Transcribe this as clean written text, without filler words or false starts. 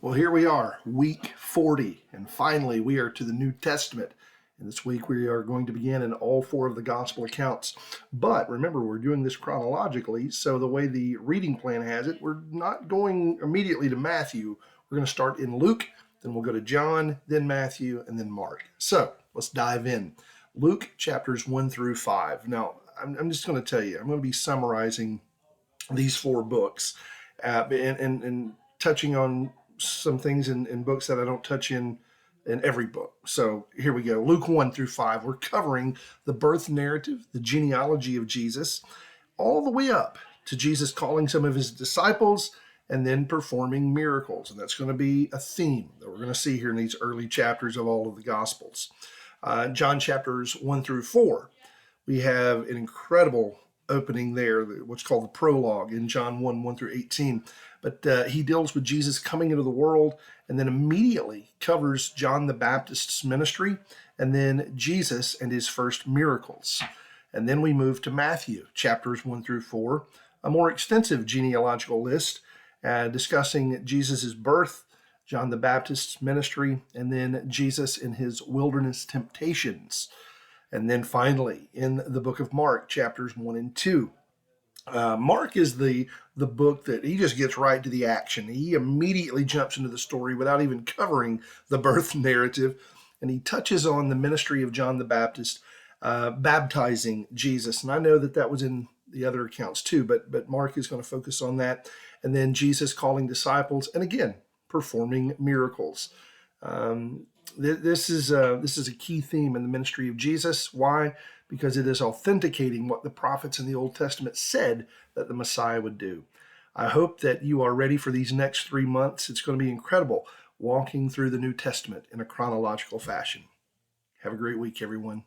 Well, here we are, week 40, and finally we are to the New Testament. And this week we are going to begin in all four of the gospel accounts. But remember, we're doing this chronologically, so the way the reading plan has it, we're not going immediately to Matthew. We're going to start in Luke, then we'll go to John, then Matthew, and then Mark. So let's dive in. Luke chapters 1 through 5. Now, I'm just going to tell you, I'm going to be summarizing these four books and touching on some things in books that I don't touch in every book. So here we go. Luke 1 through 5. We're covering the birth narrative, the genealogy of Jesus, all the way up to Jesus calling some of his disciples and then performing miracles. And that's going to be a theme that we're going to see here in these early chapters of all of the Gospels. John chapters 1 through 4. We have an incredible opening there, what's called the prologue in John 1 through 18. But he deals with Jesus coming into the world and then immediately covers John the Baptist's ministry and then Jesus and his first miracles. And then we move to Matthew, chapters 1 through 4, a more extensive genealogical list discussing Jesus' birth, John the Baptist's ministry, and then Jesus in his wilderness temptations. And then finally, in the book of Mark, chapters 1 and 2. Mark is the book that he just gets right to the action. He immediately jumps into the story without even covering the birth narrative, and he touches on the ministry of John the Baptist, baptizing Jesus. And I know that was in the other accounts too, but Mark is going to focus on that. And then Jesus calling disciples, and again, performing miracles. This is a key theme in the ministry of Jesus. Why? Because it is authenticating what the prophets in the Old Testament said that the Messiah would do. I hope that you are ready for these next 3 months. It's going to be incredible walking through the New Testament in a chronological fashion. Have a great week, everyone.